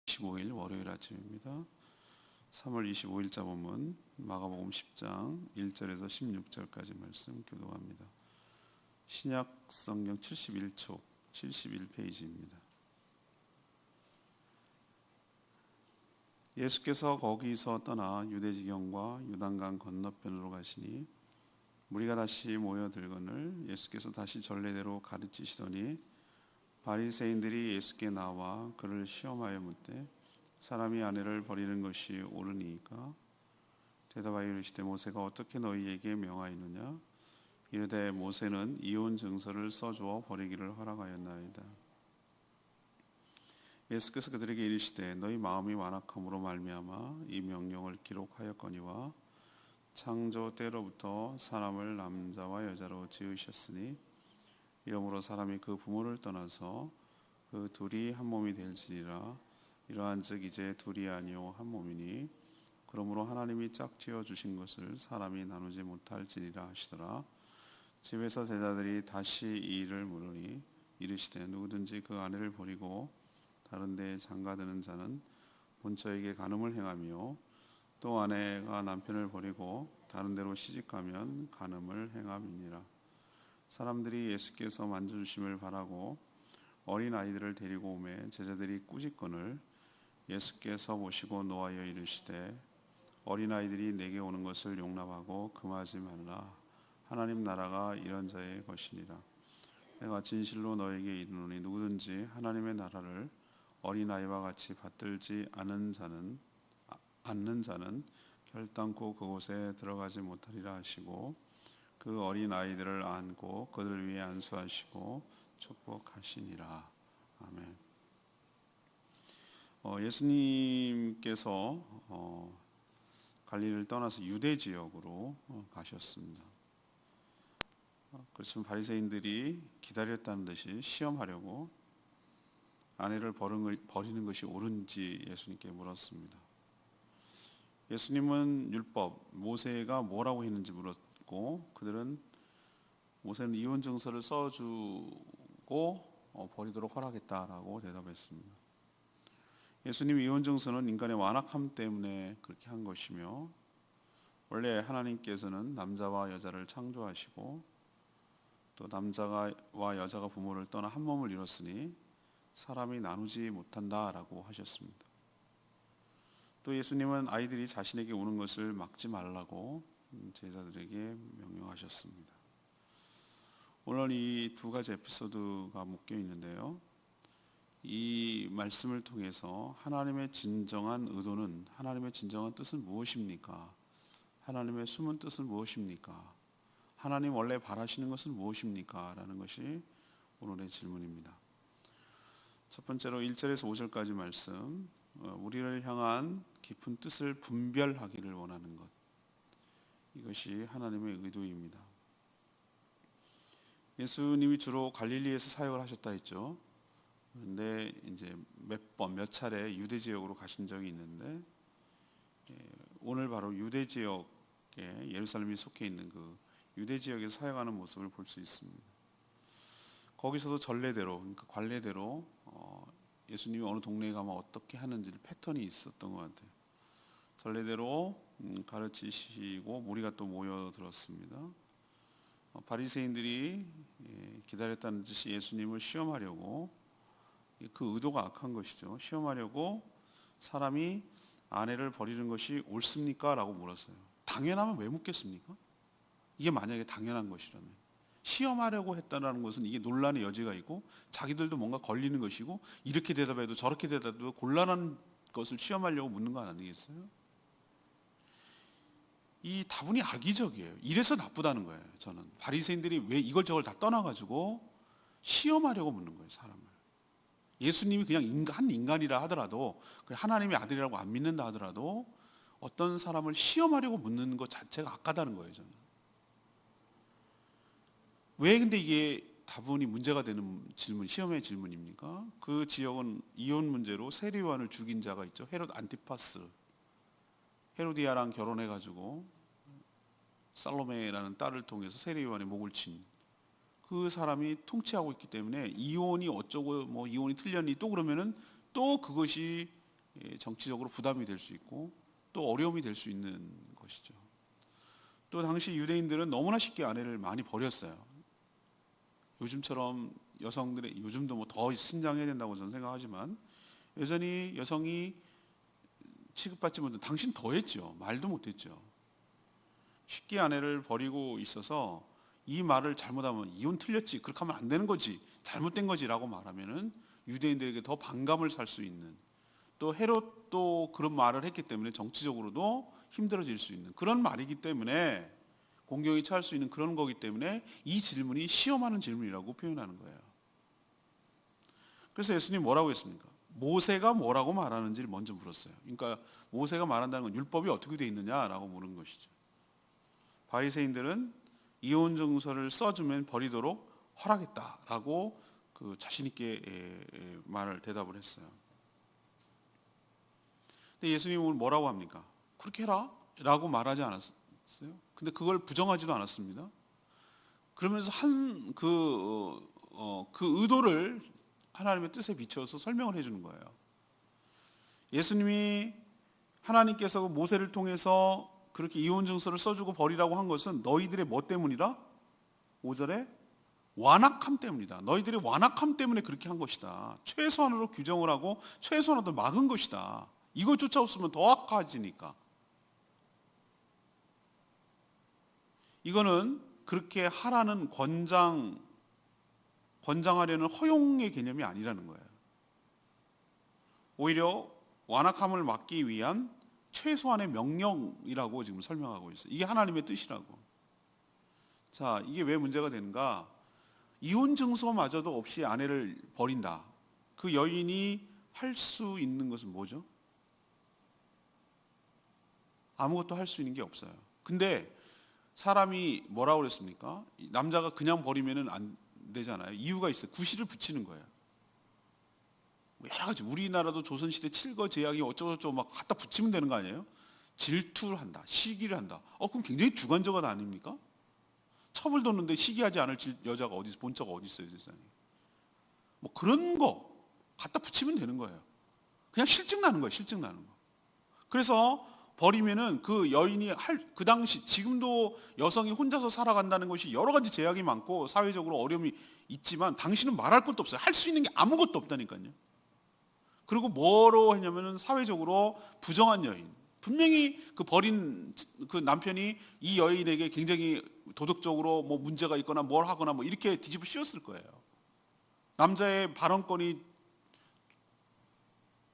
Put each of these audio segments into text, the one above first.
25일 월요일 아침입니다. 3월 25일자 본문 마가복음 10장 1절에서 16절까지 말씀 교독합니다. 신약 성경 71쪽 71페이지입니다. 예수께서 거기서 떠나 유대 지경과 요단강 건너편으로 가시니 무리가 다시 모여들거늘 예수께서 다시 전례대로 가르치시더니 바리새인들이 예수께 나와 그를 시험하여 묻되 사람이 아내를 버리는 것이 옳으니까? 대답하여 이르시되 모세가 어떻게 너희에게 명하였느냐? 이르되 모세는 이혼 증서를 써주어 버리기를 허락하였나이다. 예수께서 그들에게 이르시되 너희 마음이 완악함으로 말미암아 이 명령을 기록하였거니와 창조 때로부터 사람을 남자와 여자로 지으셨으니 이러므로 사람이 그 부모를 떠나서 그 둘이 한 몸이 될지니라. 이러한즉 이제 둘이 아니요 한 몸이니 그러므로 하나님이 짝지어 주신 것을 사람이 나누지 못할지니라 하시더라. 집에서 제자들이 다시 이 일을 물으니 이르시되 누구든지 그 아내를 버리고 다른 데에 장가드는 자는 본처에게 간음을 행하며 또 아내가 남편을 버리고 다른 데로 시집가면 간음을 행함이니라. 사람들이 예수께서 만져주심을 바라고 어린 아이들을 데리고 오매 제자들이 꾸짖거늘 예수께서 보시고 노하여 이르시되 어린 아이들이 내게 오는 것을 용납하고 금하지 말라. 하나님 나라가 이런 자의 것이니라. 내가 진실로 너에게 이르노니 누구든지 하나님의 나라를 어린 아이와 같이 받들지 않는 자는 결단코 그곳에 들어가지 못하리라 하시고 그 어린 아이들을 안고 그들 위에 안수하시고 축복하시니라. 아멘. 예수님께서 갈릴리를 떠나서 유대 지역으로 가셨습니다. 그렇지만 바리새인들이 기다렸다는 듯이 시험하려고 아내를 버리는 것이 옳은지 예수님께 물었습니다. 예수님은 율법 모세가 뭐라고 했는지 물었고 그들은 모세는 이혼 증서를 써주고 버리도록 허락했다라고 대답했습니다. 예수님 이혼 증서는 인간의 완악함 때문에 그렇게 한 것이며 원래 하나님께서는 남자와 여자를 창조하시고 또 남자와 여자가 부모를 떠나 한 몸을 이뤘으니 사람이 나누지 못한다라고 하셨습니다. 또 예수님은 아이들이 자신에게 오는 것을 막지 말라고 제자들에게 명령하셨습니다. 오늘 이 두 가지 에피소드가 묶여 있는데요. 이 말씀을 통해서 하나님의 진정한 의도는, 하나님의 진정한 뜻은 무엇입니까? 하나님의 숨은 뜻은 무엇입니까? 하나님 원래 바라시는 것은 무엇입니까? 라는 것이 오늘의 질문입니다. 첫 번째로 1절에서 5절까지 말씀, 우리를 향한 깊은 뜻을 분별하기를 원하는 것, 이것이 하나님의 의도입니다. 예수님이 주로 갈릴리에서 사역을 하셨다 했죠. 그런데 이제 몇 차례 유대 지역으로 가신 적이 있는데 오늘 바로 유대 지역에 예루살렘이 속해 있는 그 유대 지역에서 사역하는 모습을 볼 수 있습니다. 거기서도 전례대로, 그러니까 관례대로 예수님이 어느 동네에 가면 어떻게 하는지 패턴이 있었던 것 같아요. 전례대로 가르치시고 무리가 또 모여들었습니다. 바리새인들이 기다렸다는 듯이 예수님을 시험하려고, 그 의도가 악한 것이죠. 시험하려고 사람이 아내를 버리는 것이 옳습니까? 라고 물었어요. 당연하면 왜 묻겠습니까? 이게 만약에 당연한 것이라면. 시험하려고 했다는 것은 이게 논란의 여지가 있고 자기들도 뭔가 걸리는 것이고 이렇게 대답해도 저렇게 대답해도 곤란한 것을 시험하려고 묻는 거 아니겠어요? 이 다분히 악의적이에요. 이래서 나쁘다는 거예요. 저는 바리새인들이 왜 이걸 저걸 다 떠나가지고 시험하려고 묻는 거예요. 사람을. 예수님이 그냥 한 인간이라 하더라도, 하나님의 아들이라고 안 믿는다 하더라도 어떤 사람을 시험하려고 묻는 것 자체가 악하다는 거예요. 저는. 왜 근데 이게 다분히 문제가 되는 질문, 시험의 질문입니까? 그 지역은 이혼 문제로 세리요한을 죽인 자가 있죠. 헤롯 안티파스. 헤로디아랑 결혼해가지고 살로메라는 딸을 통해서 세례요한의 목을 친 그 사람이 통치하고 있기 때문에 이혼이 어쩌고 뭐 이혼이 틀렸니 또 그러면은 또 그것이 정치적으로 부담이 될 수 있고 또 어려움이 될 수 있는 것이죠. 또 당시 유대인들은 너무나 쉽게 아내를 많이 버렸어요. 요즘처럼 여성들의 요즘도 뭐 더 신장해야 된다고 저는 생각하지만 여전히 여성이 취급받지 못한 당신 더 했죠. 말도 못했죠. 쉽게 아내를 버리고 있어서 이 말을 잘못하면 이혼 틀렸지 그렇게 하면 안 되는 거지 잘못된 거지라고 말하면은 유대인들에게 더 반감을 살 수 있는 또 헤롯도 그런 말을 했기 때문에 정치적으로도 힘들어질 수 있는 그런 말이기 때문에 공경이 처할 수 있는 그런 거기 때문에 이 질문이 시험하는 질문이라고 표현하는 거예요. 그래서 예수님이 뭐라고 했습니까? 모세가 뭐라고 말하는지를 먼저 물었어요. 그러니까 모세가 말한다는 건 율법이 어떻게 되어 있느냐라고 물은 것이죠. 바리새인들은 이혼 증서를 써주면 버리도록 허락했다라고 그 자신 있게 대답을 했어요. 근데 예수님은 뭐라고 합니까? 그렇게 해라 라고 말하지 않았어요. 근데 그걸 부정하지도 않았습니다. 그러면서 그 의도를 하나님의 뜻에 비춰서 설명을 해주는 거예요. 예수님이 하나님께서 모세를 통해서 그렇게 이혼 증서를 써주고 버리라고 한 것은 너희들의 뭐 때문이라? 5절에 완악함 때문이다. 너희들의 완악함 때문에 그렇게 한 것이다. 최소한으로 규정을 하고 최소한으로 막은 것이다. 이것조차 없으면 더 악화지니까. 이거는 그렇게 하라는 권장하려는 허용의 개념이 아니라는 거예요. 오히려 완악함을 막기 위한 최소한의 명령이라고 지금 설명하고 있어요. 이게 하나님의 뜻이라고. 자, 이게 왜 문제가 되는가? 이혼 증서마저도 없이 아내를 버린다. 그 여인이 할 수 있는 것은 뭐죠? 아무것도 할 수 있는 게 없어요. 근데 사람이 뭐라고 그랬습니까? 남자가 그냥 버리면은 안 되잖아요. 이유가 있어요. 구실을 붙이는 거예요. 여러 가지 우리나라도 조선시대 칠거 제약이 어쩌고저쩌고 막 갖다 붙이면 되는 거 아니에요? 질투를 한다, 시기를 한다. 그럼 굉장히 주관적인 아닙니까? 첩을 뒀는데 시기하지 않을 여자가 어디서 본처가 어디 있어요, 세상에? 뭐 그런 거 갖다 붙이면 되는 거예요. 그냥 실증 나는 거예요, 실증 나는 거. 그래서 버리면은 그 여인이 그 당시 지금도 여성이 혼자서 살아간다는 것이 여러 가지 제약이 많고 사회적으로 어려움이 있지만 당신은 말할 것도 없어요. 할 수 있는 게 아무것도 없다니까요. 그리고 뭐로 했냐면은 사회적으로 부정한 여인. 분명히 그 버린 그 남편이 이 여인에게 굉장히 도덕적으로 뭐 문제가 있거나 뭘 하거나 뭐 이렇게 뒤집어 씌웠을 거예요. 남자의 발언권이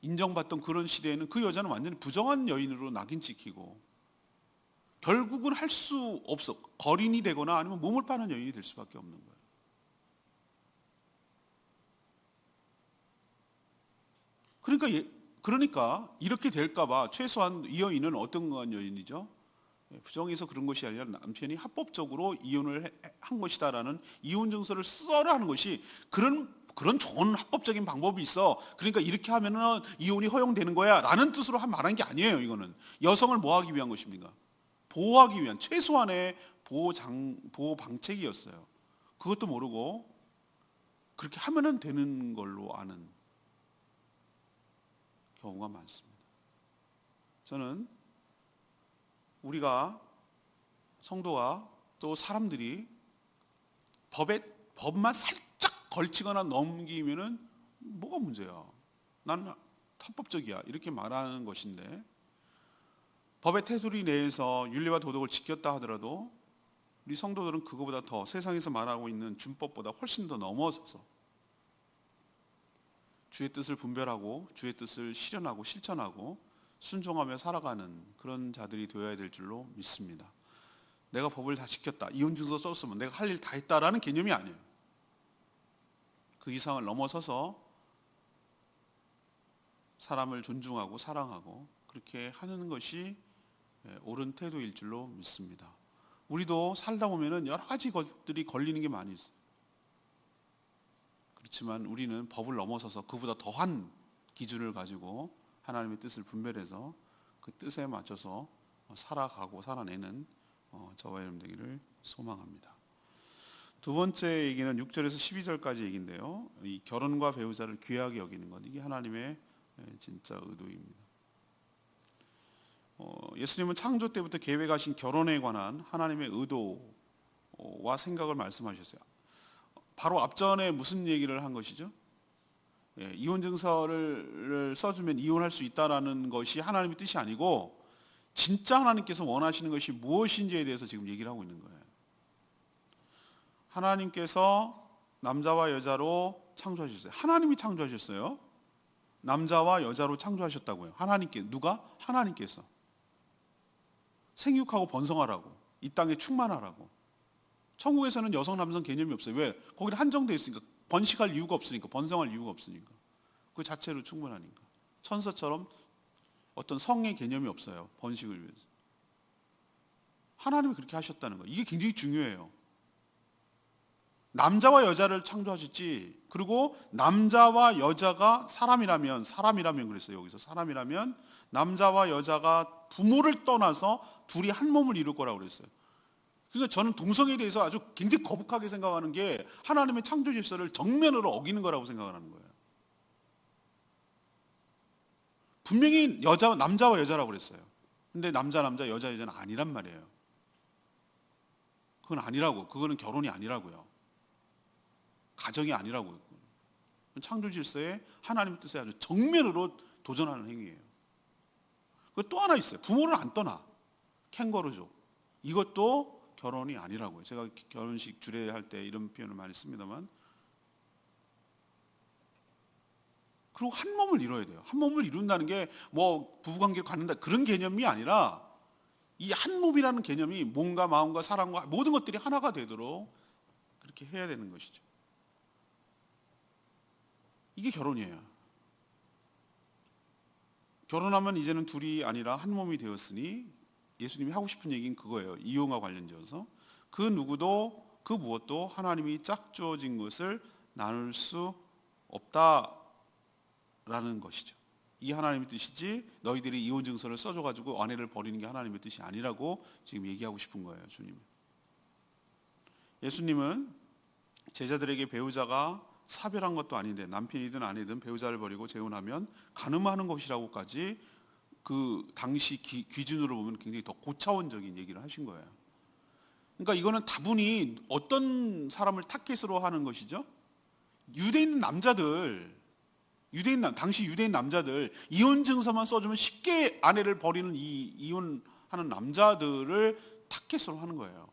인정받던 그런 시대에는 그 여자는 완전히 부정한 여인으로 낙인 찍히고 결국은 할 수 없어. 거린이 되거나 아니면 몸을 파는 여인이 될 수밖에 없는 거예요. 그러니까 이렇게 될까봐 최소한 이 여인은 어떤 여인이죠? 부정해서 그런 것이 아니라 남편이 합법적으로 이혼을 한 것이다라는 이혼 증서를 써라 하는 것이 그런 좋은 합법적인 방법이 있어. 그러니까 이렇게 하면은 이혼이 허용되는 거야라는 뜻으로 말한 게 아니에요. 이거는 여성을 뭐 하기 위한 것입니까? 보호하기 위한 최소한의 보호 방책이었어요. 그것도 모르고 그렇게 하면은 되는 걸로 아는 경우가 많습니다. 저는 우리가 성도와 또 사람들이 법만 살짝 걸치거나 넘기면은 뭐가 문제야? 나는 합법적이야. 이렇게 말하는 것인데 법의 테두리 내에서 윤리와 도덕을 지켰다 하더라도 우리 성도들은 그거보다 더 세상에서 말하고 있는 준법보다 훨씬 더 넘어서서 주의 뜻을 분별하고 주의 뜻을 실현하고 실천하고 순종하며 살아가는 그런 자들이 되어야 될 줄로 믿습니다. 내가 법을 다 지켰다. 이혼증서 썼으면 내가 할 일 다 했다라는 개념이 아니에요. 그 이상을 넘어서서 사람을 존중하고 사랑하고 그렇게 하는 것이 옳은 태도일 줄로 믿습니다. 우리도 살다 보면은 여러 가지 것들이 걸리는 게 많이 있어요. 그렇지만 우리는 법을 넘어서서 그보다 더한 기준을 가지고 하나님의 뜻을 분별해서 그 뜻에 맞춰서 살아가고 살아내는 저와 여러분 되기를 소망합니다. 두 번째 얘기는 6절에서 12절까지 얘기인데요. 이 결혼과 배우자를 귀하게 여기는 것, 이게 하나님의 진짜 의도입니다. 예수님은 창조 때부터 계획하신 결혼에 관한 하나님의 의도와 생각을 말씀하셨어요. 바로 앞전에 무슨 얘기를 한 것이죠? 이혼 증서를 써주면 이혼할 수 있다라는 것이 하나님의 뜻이 아니고 진짜 하나님께서 원하시는 것이 무엇인지에 대해서 지금 얘기를 하고 있는 거예요. 하나님께서 남자와 여자로 창조하셨어요. 하나님이 창조하셨어요. 남자와 여자로 창조하셨다고요. 하나님께. 누가? 하나님께서. 생육하고 번성하라고. 이 땅에 충만하라고. 천국에서는 여성 남성 개념이 없어요. 왜? 거기는 한정되어 있으니까. 번식할 이유가 없으니까. 번성할 이유가 없으니까. 그 자체로 충분하니까. 천사처럼 어떤 성의 개념이 없어요. 번식을 위해서. 하나님이 그렇게 하셨다는 거예요. 이게 굉장히 중요해요. 남자와 여자를 창조하셨지. 그리고 남자와 여자가 사람이라면 그랬어요. 여기서 사람이라면 남자와 여자가 부모를 떠나서 둘이 한 몸을 이룰 거라고 그랬어요. 그러니까 저는 동성애에 대해서 아주 굉장히 거북하게 생각하는 게 하나님의 창조 질서를 정면으로 어기는 거라고 생각을 하는 거예요. 분명히 남자와 여자라고 그랬어요. 근데 남자, 여자는 아니란 말이에요. 그건 아니라고. 그거는 결혼이 아니라고요. 가정이 아니라고요. 창조 질서에 하나님의 뜻에 아주 정면으로 도전하는 행위예요. 또 하나 있어요. 부모를 안 떠나. 캥거루족. 이것도 결혼이 아니라고요. 제가 결혼식 주례할 때 이런 표현을 많이 씁니다만. 그리고 한 몸을 이뤄야 돼요. 한 몸을 이룬다는 게 뭐 부부관계를 갖는다 그런 개념이 아니라 이 한 몸이라는 개념이 몸과 마음과 사랑과 모든 것들이 하나가 되도록 그렇게 해야 되는 것이죠. 이게 결혼이에요. 결혼하면 이제는 둘이 아니라 한 몸이 되었으니 예수님이 하고 싶은 얘기는 그거예요. 이혼과 관련지어서 그 누구도 그 무엇도 하나님이 짝주어진 것을 나눌 수 없다라는 것이죠. 이 하나님의 뜻이지 너희들이 이혼 증서를 써줘가지고 아내를 버리는 게 하나님의 뜻이 아니라고 지금 얘기하고 싶은 거예요. 주님은. 예수님은 제자들에게 배우자가 사별한 것도 아닌데 남편이든 아내든 배우자를 버리고 재혼하면 간음하는 것이라고까지 그 당시 기준으로 보면 굉장히 더 고차원적인 얘기를 하신 거예요. 그러니까 이거는 다분히 어떤 사람을 타겟으로 하는 것이죠? 당시 유대인 남자들 이혼 증서만 써주면 쉽게 아내를 버리는 이혼하는 남자들을 타겟으로 하는 거예요.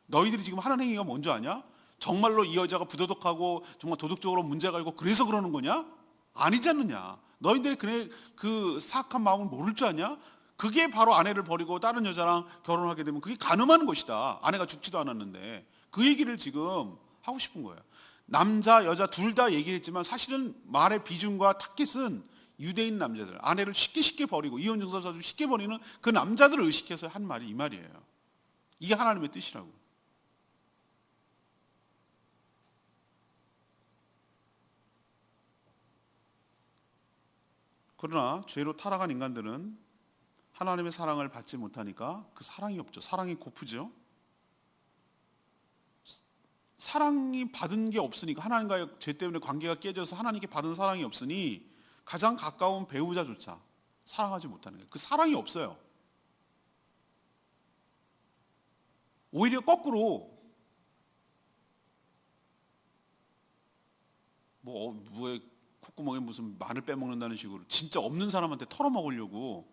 너희들이 지금 하는 행위가 뭔지 아냐? 정말로 이 여자가 부도덕하고 정말 도덕적으로 문제가 있고 그래서 그러는 거냐? 아니지 않느냐? 너희들이 그 사악한 마음을 모를 줄 아냐? 그게 바로 아내를 버리고 다른 여자랑 결혼하게 되면 그게 간음하는 것이다. 아내가 죽지도 않았는데 그 얘기를 지금 하고 싶은 거예요. 남자 여자 둘 다 얘기했지만 사실은 말의 비중과 타깃은 유대인 남자들 아내를 쉽게 버리고 이혼 증서 써주고 쉽게 버리는 그 남자들을 의식해서 한 말이 이 말이에요. 이게 하나님의 뜻이라고. 그러나 죄로 타락한 인간들은 하나님의 사랑을 받지 못하니까 그 사랑이 없죠. 사랑이 고프죠. 사랑이 받은 게 없으니까 하나님과의 죄 때문에 관계가 깨져서 하나님께 받은 사랑이 없으니 가장 가까운 배우자조차 사랑하지 못하는 거예요. 그 사랑이 없어요. 오히려 거꾸로 뭐에 콧구멍에 무슨 마늘 빼먹는다는 식으로 진짜 없는 사람한테 털어먹으려고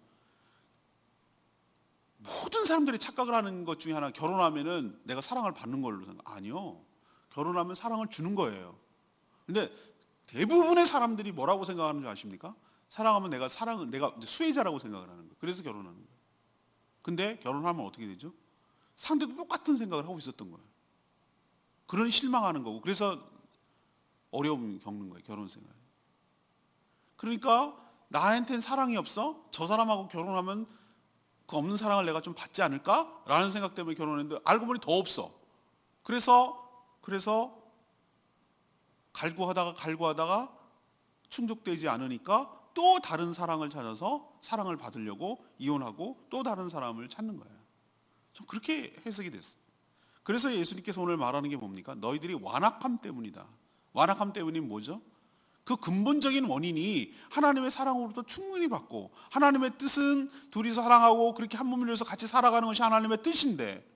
모든 사람들이 착각을 하는 것 중에 하나 결혼하면은 내가 사랑을 받는 걸로 생각. 아니요. 결혼하면 사랑을 주는 거예요. 근데 대부분의 사람들이 뭐라고 생각하는 줄 아십니까? 사랑하면 내가 수혜자라고 생각을 하는 거예요. 그래서 결혼하는 거예요. 근데 결혼하면 어떻게 되죠? 상대도 똑같은 생각을 하고 있었던 거예요. 그러니 실망하는 거고 그래서 어려움 겪는 거예요. 결혼 생활. 그러니까 나한테는 사랑이 없어? 저 사람하고 결혼하면 그 없는 사랑을 내가 좀 받지 않을까? 라는 생각 때문에 결혼했는데 알고 보니 더 없어. 그래서 갈구하다가 충족되지 않으니까 또 다른 사랑을 찾아서 사랑을 받으려고 이혼하고 또 다른 사람을 찾는 거예요. 좀 그렇게 해석이 됐어요. 그래서 예수님께서 오늘 말하는 게 뭡니까? 너희들이 완악함 때문이다. 완악함 때문이 뭐죠? 그 근본적인 원인이 하나님의 사랑으로부터 충분히 받고, 하나님의 뜻은 둘이서 사랑하고 그렇게 한 몸을 이루어서 같이 살아가는 것이 하나님의 뜻인데,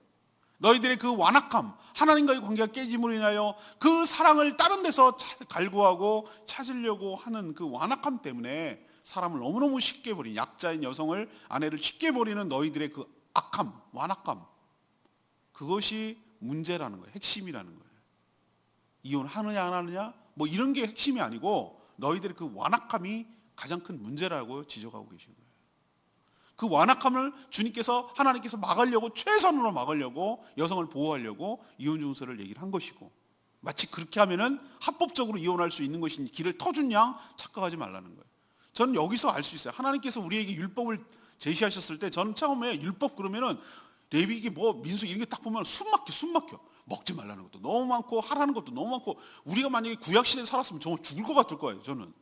너희들의 그 완악함, 하나님과의 관계가 깨짐으로 인하여 그 사랑을 다른 데서 갈구하고 찾으려고 하는 그 완악함 때문에 사람을 너무너무 쉽게 버린, 약자인 여성을, 아내를 쉽게 버리는 너희들의 그 악함, 완악함, 그것이 문제라는 거예요. 핵심이라는 거예요. 이혼하느냐 안 하느냐 뭐 이런 게 핵심이 아니고, 너희들의 그 완악함이 가장 큰 문제라고 지적하고 계신 거예요. 그 완악함을 주님께서, 하나님께서 막으려고, 최선으로 막으려고, 여성을 보호하려고 이혼 증서를 얘기를 한 것이고, 마치 그렇게 하면은 합법적으로 이혼할 수 있는 것인지 길을 터준 양 착각하지 말라는 거예요. 저는 여기서 알 수 있어요. 하나님께서 우리에게 율법을 제시하셨을 때, 저는 처음에 율법 그러면은 레위기 뭐 민수기 이런 게 딱 보면 숨 막혀. 먹지 말라는 것도 너무 많고 하라는 것도 너무 많고, 우리가 만약에 구약 시대에 살았으면 정말 죽을 것 같을 거예요. 저는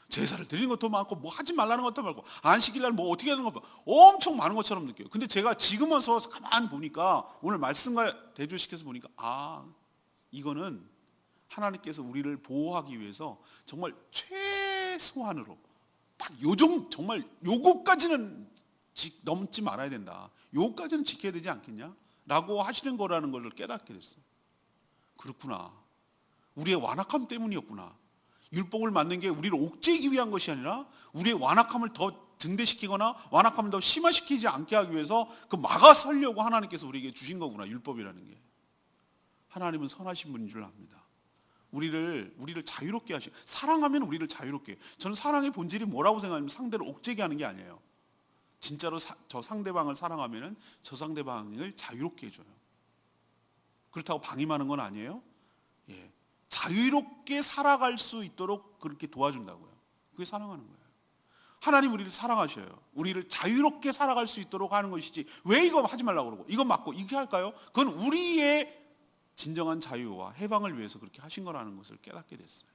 제사를 드리는 것도 많고, 뭐 하지 말라는 것도 많고, 안식일날 뭐 어떻게 하는 것도 엄청 많은 것처럼 느껴요. 근데 제가 지금 와서 가만히 보니까, 오늘 말씀과 대조시켜서 보니까, 이거는 하나님께서 우리를 보호하기 위해서 정말 최소한으로 딱 요정, 정말 요거까지는 넘지 말아야 된다, 요거까지는 지켜야 되지 않겠냐 라고 하시는 거라는 걸 깨닫게 됐어요. 그렇구나, 우리의 완악함 때문이었구나. 율법을 만든 게 우리를 옥죄이기 위한 것이 아니라 우리의 완악함을 더 증대시키거나 완악함을 더 심화시키지 않게 하기 위해서 그 막아서려고 하나님께서 우리에게 주신 거구나, 율법이라는 게. 하나님은 선하신 분인 줄 압니다. 우리를 자유롭게 하시, 사랑하면 우리를 자유롭게 해요. 저는 사랑의 본질이 뭐라고 생각하면, 상대를 옥죄게 하는 게 아니에요. 진짜로 저 상대방을 사랑하면 저 상대방을 자유롭게 해줘요. 그렇다고 방임하는 건 아니에요. 예. 자유롭게 살아갈 수 있도록 그렇게 도와준다고요. 그게 사랑하는 거예요. 하나님 우리를 사랑하셔요. 우리를 자유롭게 살아갈 수 있도록 하는 것이지, 왜 이거 하지 말라고 그러고 이거 맞고 이게 할까요? 그건 우리의 진정한 자유와 해방을 위해서 그렇게 하신 거라는 것을 깨닫게 됐어요.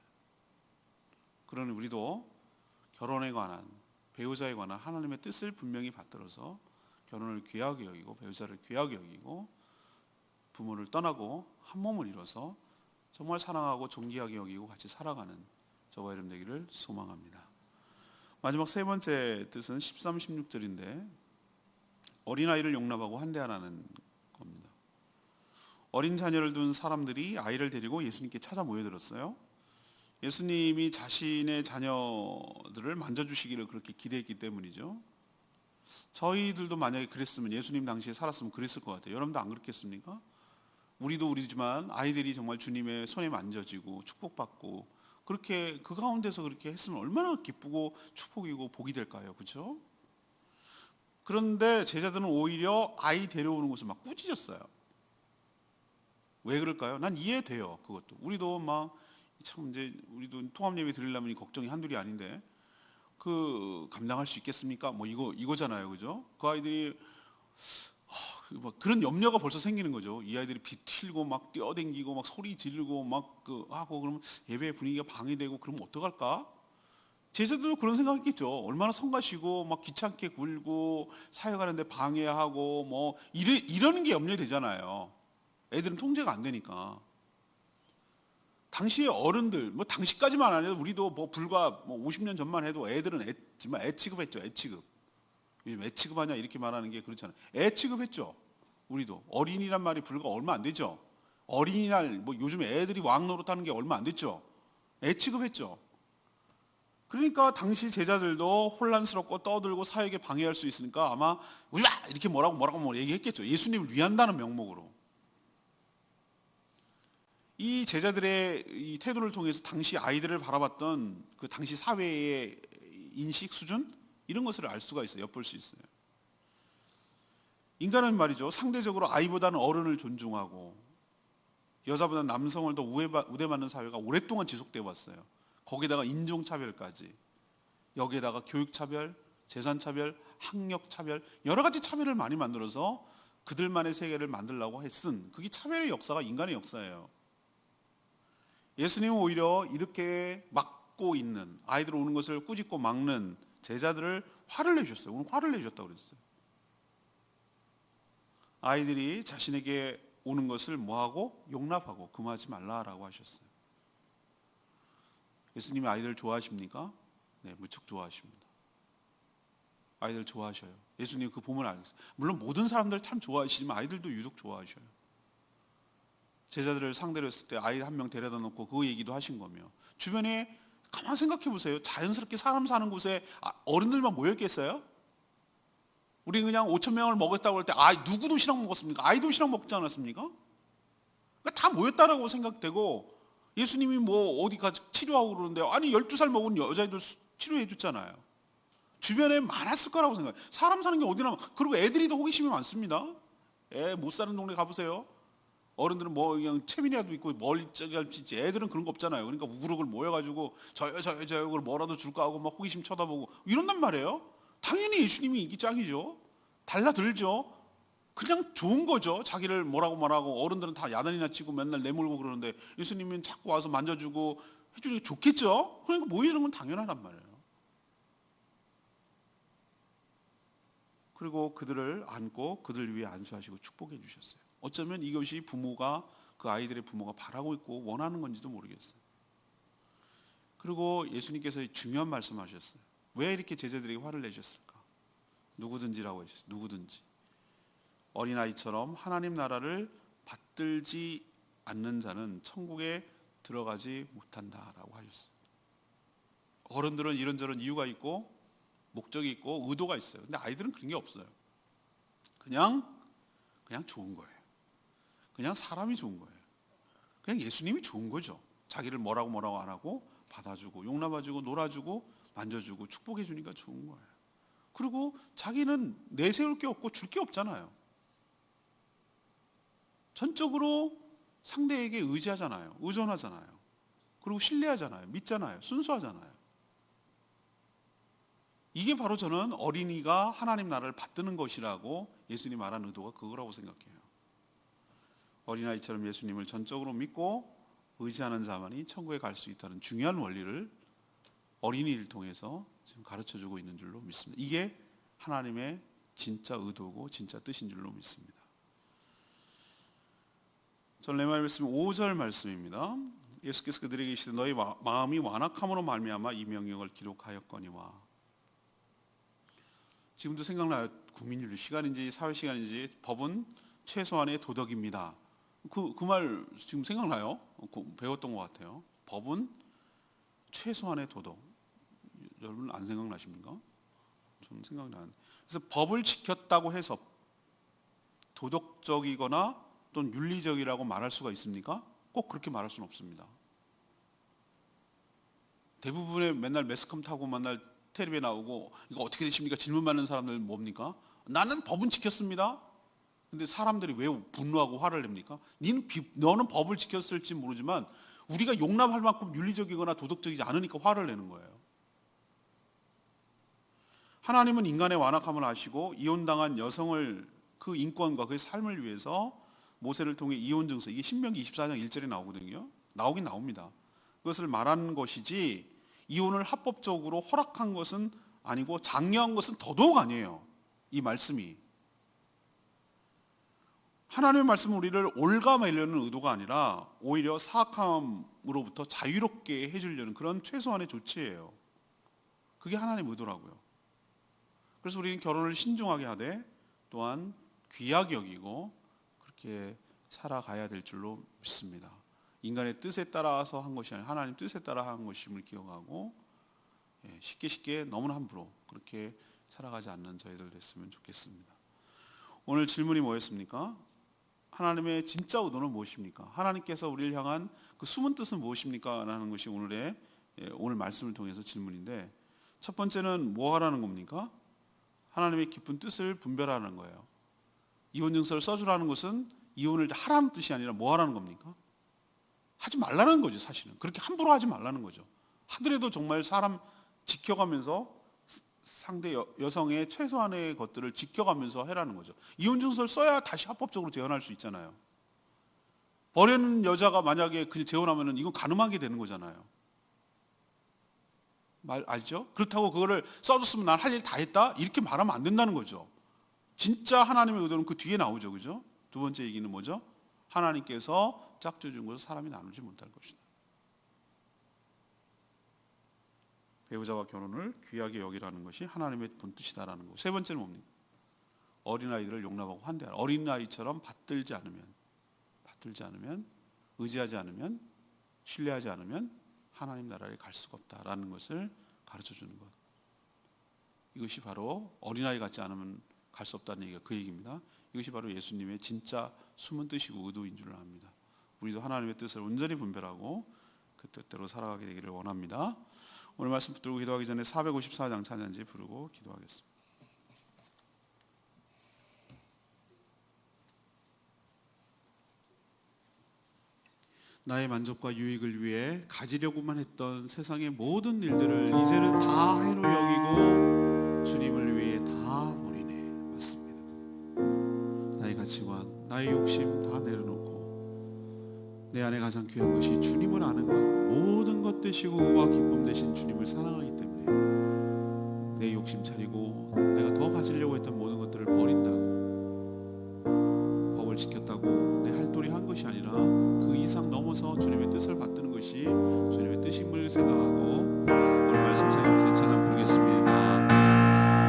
그러니 우리도 결혼에 관한, 배우자에 관한 하나님의 뜻을 분명히 받들어서 결혼을 귀하게 여기고, 배우자를 귀하게 여기고, 부모를 떠나고 한 몸을 이뤄서 정말 사랑하고 존귀하게 여기고 같이 살아가는 저와 여러분 되기를 소망합니다. 마지막 세 번째 뜻은 13, 16절인데, 어린아이를 용납하고 환대하라는 겁니다. 어린 자녀를 둔 사람들이 아이를 데리고 예수님께 찾아 모여들었어요. 예수님이 자신의 자녀들을 만져주시기를 그렇게 기대했기 때문이죠. 저희들도 만약에 그랬으면, 예수님 당시에 살았으면 그랬을 것 같아요. 여러분도 안 그렇겠습니까? 우리도 우리지만 아이들이 정말 주님의 손에 만져지고 축복받고, 그렇게 그 가운데서 그렇게 했으면 얼마나 기쁘고 축복이고 복이 될까요? 그렇죠? 그런데 제자들은 오히려 아이 데려오는 것을 막 꾸짖었어요. 왜 그럴까요? 난 이해돼요. 그것도 우리도 막 참 이제 우리도 통합 예배 드리려면 걱정이 한둘이 아닌데, 그 감당할 수 있겠습니까? 뭐 이거잖아요, 그죠? 그 아이들이 막 그런 염려가 벌써 생기는 거죠. 이 아이들이 비틀고 막 뛰어댕기고 막 소리 지르고 막 하고 그러면 예배 분위기가 방해되고 그러면 어떡할까? 제자들도 그런 생각했겠죠. 얼마나 성가시고 막 귀찮게 굴고 사역하는데 방해하고 뭐 이러는 게 염려되잖아요. 애들은 통제가 안 되니까. 당시의 어른들, 뭐 당시까지만 아니라 우리도 뭐 불과 뭐 50년 전만 해도 애들은 정말 애 취급했죠. 애 취급. 요즘 애 취급하냐 이렇게 말하는 게 그렇잖아요. 애 취급했죠. 우리도 어린이란 말이 불과 얼마 안 되죠. 어린이날 뭐 요즘 애들이 왕 노릇하는 게 얼마 안 됐죠. 애 취급했죠. 그러니까 당시 제자들도 혼란스럽고 떠들고 사역에 방해할 수 있으니까 아마 우리가 이렇게 뭐라고 얘기했겠죠. 예수님을 위한다는 명목으로. 이 제자들의 이 태도를 통해서 당시 아이들을 바라봤던 그 당시 사회의 인식 수준, 이런 것을 알 수가 있어요. 엿볼 수 있어요. 인간은 말이죠, 상대적으로 아이보다는 어른을 존중하고 여자보다는 남성을 더 우대받는 사회가 오랫동안 지속되어 왔어요. 거기다가 인종차별까지, 여기에다가 교육차별, 재산차별, 학력차별, 여러 가지 차별을 많이 만들어서 그들만의 세계를 만들려고 했은, 그게 차별의 역사가 인간의 역사예요. 예수님은 오히려 이렇게 막고 있는, 아이들 오는 것을 꾸짖고 막는 제자들을 화를 내주셨어요. 오늘 화를 내주셨다고 그랬어요. 아이들이 자신에게 오는 것을 뭐하고? 용납하고 금하지 말라라고 하셨어요. 예수님이 아이들 좋아하십니까? 네, 무척 좋아하십니다. 아이들 좋아하셔요. 예수님 그 보면 알겠어요. 물론 모든 사람들 참 좋아하시지만 아이들도 유독 좋아하셔요. 제자들을 상대로 했을 때 아이 한 명 데려다 놓고 그 얘기도 하신 거며, 주변에 가만 생각해 보세요. 자연스럽게 사람 사는 곳에 어른들만 모여 있겠어요? 우리 그냥 5천 명을 먹었다고 할 때 누구 도시락 먹었습니까? 아이 도시락 먹지 않았습니까? 그러니까 다 모였다라고 생각되고, 예수님이 뭐 어디 가서 치료하고 그러는데, 아니 12살 먹은 여자애들 치료해 줬잖아요. 주변에 많았을 거라고 생각해요. 사람 사는 게 어디나. 그리고 애들이 더 호기심이 많습니다. 애 못 사는 동네 가보세요. 어른들은 뭐 그냥 채민이라도 있고 멀리 저기 할지, 애들은 그런 거 없잖아요. 그러니까 우르르 모여가지고 저요 그걸 뭐라도 줄까 하고 막 호기심 쳐다보고 이런단 말이에요. 당연히 예수님이 인기 짱이죠. 달라들죠. 그냥 좋은 거죠. 자기를 뭐라고 말하고, 어른들은 다 야단이나 치고 맨날 내몰고 그러는데 예수님은 자꾸 와서 만져주고 해주는 게 좋겠죠. 그러니까 모이는 건 당연하단 말이에요. 그리고 그들을 안고 그들 위에 안수하시고 축복해 주셨어요. 어쩌면 이것이 그 아이들의 부모가 바라고 있고 원하는 건지도 모르겠어요. 그리고 예수님께서 중요한 말씀하셨어요. 왜 이렇게 제자들에게 화를 내셨을까? 누구든지라고 하셨어요. 누구든지. 어린아이처럼 하나님 나라를 받들지 않는 자는 천국에 들어가지 못한다라고 하셨어요. 어른들은 이런저런 이유가 있고 목적이 있고 의도가 있어요. 근데 아이들은 그런 게 없어요. 그냥 좋은 거예요. 그냥 사람이 좋은 거예요. 그냥 예수님이 좋은 거죠. 자기를 뭐라고 안 하고 받아주고 용납해주고 놀아주고 만져주고 축복해 주니까 좋은 거예요. 그리고 자기는 내세울 게 없고 줄 게 없잖아요. 전적으로 상대에게 의지하잖아요. 의존하잖아요. 그리고 신뢰하잖아요. 믿잖아요. 순수하잖아요. 이게 바로 저는 어린이가 하나님 나라를 받드는 것이라고 예수님이 말한 의도가 그거라고 생각해요. 어린아이처럼 예수님을 전적으로 믿고 의지하는 자만이 천국에 갈 수 있다는 중요한 원리를 어린이를 통해서 지금 가르쳐주고 있는 줄로 믿습니다. 이게 하나님의 진짜 의도고 진짜 뜻인 줄로 믿습니다. 저는 레위기 말씀 5절 말씀입니다. 예수께서 그들에게 이르시되 너희 마음이 완악함으로 말미암아 이 명령을 기록하였거니와. 지금도 생각나요. 국민윤리 시간인지 사회 시간인지 법은 최소한의 도덕입니다. 그 말 지금 생각나요? 배웠던 것 같아요. 법은 최소한의 도덕. 여러분 안 생각나십니까? 좀 생각나는데. 그래서 법을 지켰다고 해서 도덕적이거나 또는 윤리적이라고 말할 수가 있습니까? 꼭 그렇게 말할 수는 없습니다. 대부분의 맨날 매스컴 타고 맨날 텔레비에 나오고 이거 어떻게 되십니까? 질문 받는 사람들 뭡니까? 나는 법은 지켰습니다. 근데 사람들이 왜 분노하고 화를 냅니까? 너는 법을 지켰을지 모르지만 우리가 용납할 만큼 윤리적이거나 도덕적이지 않으니까 화를 내는 거예요. 하나님은 인간의 완악함을 아시고 이혼당한 여성을 그 인권과 그의 삶을 위해서 모세를 통해 이혼 증서, 이게 신명기 24장 1절에 나오거든요. 나오긴 나옵니다. 그것을 말하는 것이지 이혼을 합법적으로 허락한 것은 아니고 장려한 것은 더더욱 아니에요. 이 말씀이. 하나님의 말씀은 우리를 올가매려는 의도가 아니라 오히려 사악함으로부터 자유롭게 해주려는 그런 최소한의 조치예요. 그게 하나님의 의도라고요. 그래서 우리는 결혼을 신중하게 하되 또한 귀하게 여기고 그렇게 살아가야 될 줄로 믿습니다. 인간의 뜻에 따라서 한 것이 아니라 하나님 뜻에 따라 한 것임을 기억하고 쉽게 너무나 함부로 그렇게 살아가지 않는 저희들 됐으면 좋겠습니다. 오늘 질문이 뭐였습니까? 하나님의 진짜 의도는 무엇입니까? 하나님께서 우리를 향한 그 숨은 뜻은 무엇입니까? 라는 것이 오늘 말씀을 통해서 질문인데, 첫 번째는 뭐 하라는 겁니까? 하나님의 깊은 뜻을 분별하는 거예요. 이혼 증서를 써주라는 것은 이혼을 하라는 뜻이 아니라 뭐 하라는 겁니까? 하지 말라는 거죠. 사실은 그렇게 함부로 하지 말라는 거죠. 하더라도 정말 사람 지켜가면서 상대 여성의 최소한의 것들을 지켜가면서 해라는 거죠. 이혼 증서를 써야 다시 합법적으로 재혼할 수 있잖아요. 버리는 여자가 만약에 그 재혼하면은 이건 가늠하게 되는 거잖아요. 알죠? 그렇다고 그거를 써줬으면 난 할 일 다 했다? 이렇게 말하면 안 된다는 거죠. 진짜 하나님의 의도는 그 뒤에 나오죠. 그죠? 두 번째 얘기는 뭐죠? 하나님께서 짝져 준 것을 사람이 나누지 못할 것이다. 배우자와 결혼을 귀하게 여기라는 것이 하나님의 본뜻이다라는 거. 세 번째는 뭡니까? 어린아이들을 용납하고 환대하라. 어린아이처럼 받들지 않으면 의지하지 않으면 신뢰하지 않으면 하나님 나라에 갈 수가 없다라는 것을 가르쳐주는 것. 이것이 바로 어린아이 같지 않으면 갈 수 없다는 얘기가 그 얘기입니다. 이것이 바로 예수님의 진짜 숨은 뜻이고 의도인 줄 압니다. 우리도 하나님의 뜻을 온전히 분별하고 그 뜻대로 살아가게 되기를 원합니다. 오늘 말씀 붙들고 기도하기 전에 454장 찬양지 부르고 기도하겠습니다. 나의 만족과 유익을 위해 가지려고만 했던 세상의 모든 일들을 이제는 다 해로 여기고 주님을 위해 다 버리네. 맞습니다. 나의 가치관, 나의 욕심 다 내려놓고 내 안에 가장 귀한 것이 주님을 아는 것, 모든 것 되시고 의와 기쁨 되신 주님을 사랑하기 때문에 내 욕심 차리고 내가 더 가지려고 했던 모든 것들을 버린다고, 법을 지켰다고 내 할도리 한 것이 아니라 그 이상 넘어서 주님의 뜻을 받드는 것이 주님의 뜻임을 생각하고 오늘 말씀 생각하면서 찬양 부르겠습니다.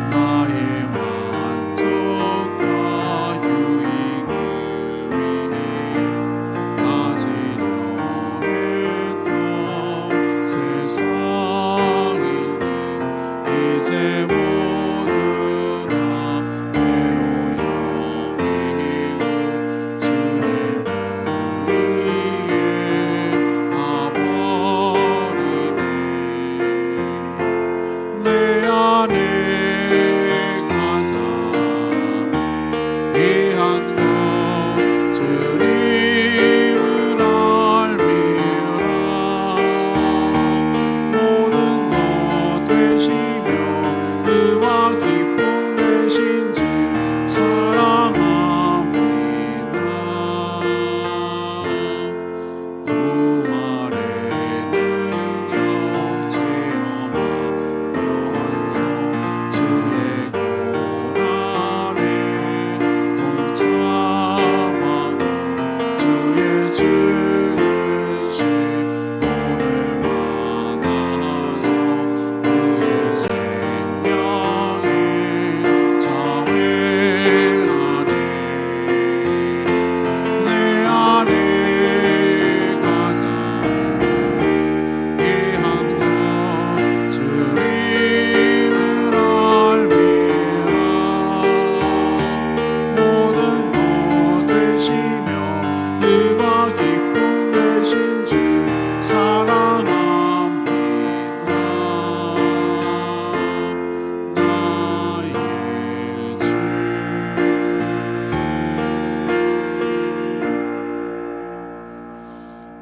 나의 만족과 유익을 위해 가지려 했던 세상인데 이제 모두 다 배로 여기고 주의 위에 가버리네. 내 안에 가장 귀한 것 주님을 알미라. 모든 것 되시며 의와 기쁨 되신 주 사랑합니다. 부활의 능력 체험하면서 주의 고난에 동참하고 주의 죽으심 오늘 만나서 그의 생명에 자회하네. 내 안에 가장 귀한 것 주님을 알미라. 모든 것 되시며 의와 기쁨 되신 주 사랑합니다. 나의 주.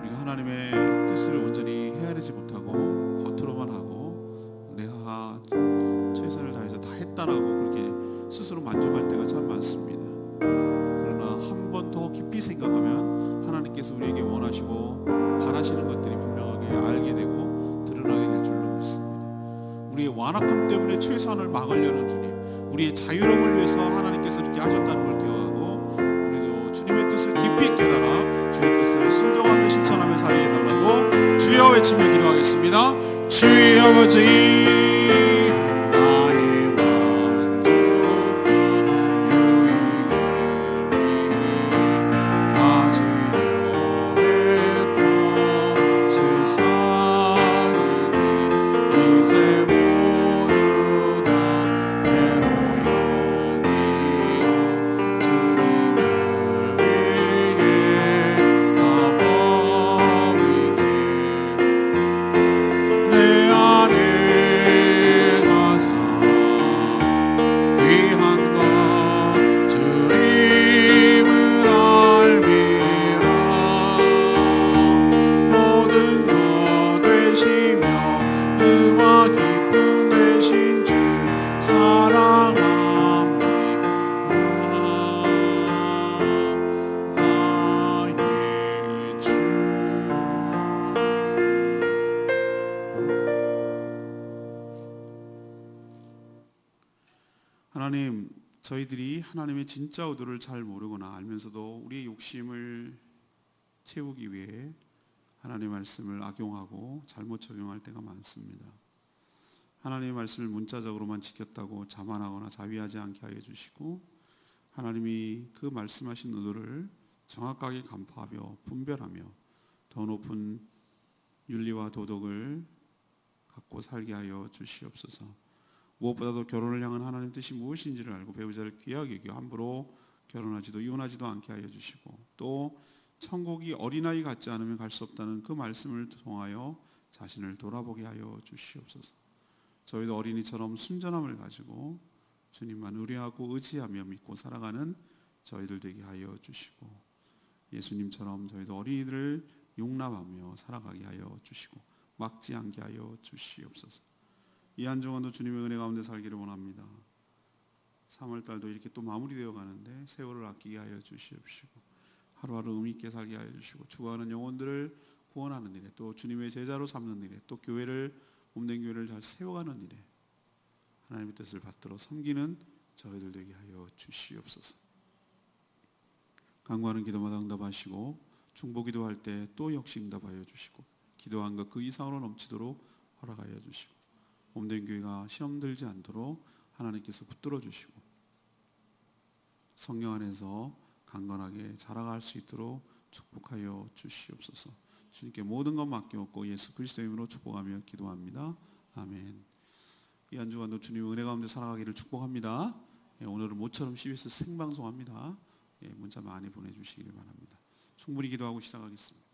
우리가 하나님의 뜻을 온전히 헤아리지 못하고 겉으로만 하고 내가 최선을 다해서 다 했다라고 그렇게 스스로 만족할 때가 참 많습니다. 그러나 한 번 더 깊이 생각하면 하나님께서 우리에게 원하시고 바라시는 것들이 분명하게 알게 되고 드러나게 될 줄로 믿습니다. 우리의 완악함 때문에 최선을 막으려는 주님, 우리의 자유로움을 위해서 하나님께서 이렇게 하셨다는 걸 기억하고 우리도 주님의 뜻을 깊이 깨달아 주의 뜻을 순종하며 실천하며 살게 해달라고 주여 외치며 기도하겠습니다. 주의 아버지, 나의 만족과 유익을 위해 가지려 했던 세상이니 이제 모두 다 배로 여기고 주님을 위해 가버리네. 내 안에 가장 귀한 것 주님을 알미라. 모든 것 되시며 의와 기쁨 되신 주 사랑합니다. 나의 주. 하나님, 저희들이 하나님의 진짜 의도를 잘 모르거나 알면서도 우리의 욕심을 채우기 위해 하나님의 말씀을 악용하고 잘못 적용할 때가 많습니다. 하나님의 말씀을 문자적으로만 지켰다고 자만하거나 자위하지 않게 하여 주시고, 하나님이 그 말씀하신 의도를 정확하게 간파하며 분별하며 더 높은 윤리와 도덕을 갖고 살게 하여 주시옵소서. 무엇보다도 결혼을 향한 하나님 뜻이 무엇인지를 알고 배우자를 귀하게 여겨 함부로 결혼하지도 이혼하지도 않게 하여 주시고, 또 천국이 어린아이 같지 않으면 갈 수 없다는 그 말씀을 통하여 자신을 돌아보게 하여 주시옵소서. 저희도 어린이처럼 순전함을 가지고 주님만 의뢰하고 의지하며 믿고 살아가는 저희들 되게 하여 주시고, 예수님처럼 저희도 어린이들을 용납하며 살아가게 하여 주시고 막지 않게 하여 주시옵소서. 이 한 주간도 주님의 은혜 가운데 살기를 원합니다. 3월달도 이렇게 또 마무리되어 가는데 세월을 아끼게 하여 주시옵시고, 하루하루 의미 있게 살게 하여 주시고, 죽어가는 영혼들을 구원하는 일에, 또 주님의 제자로 삼는 일에, 또 교회를 몸된 교회를 잘 세워가는 일에 하나님의 뜻을 받들어 섬기는 저희들 되게 하여 주시옵소서. 간구하는 기도마다 응답하시고, 중보기도할 때 또 역시 응답하여 주시고, 기도한 것 그 이상으로 넘치도록 허락하여 주시고, 몸된 교회가 시험 들지 않도록 하나님께서 붙들어 주시고, 성령 안에서 강건하게 자라갈 수 있도록 축복하여 주시옵소서. 주님께 모든 것 맡겨놓고 예수 그리스도의 이름으로 축복하며 기도합니다. 아멘. 이 한 주간도 주님의 은혜 가운데 살아가기를 축복합니다. 오늘은 모처럼 CBS 생방송합니다. 문자 많이 보내주시길 바랍니다. 충분히 기도하고 시작하겠습니다.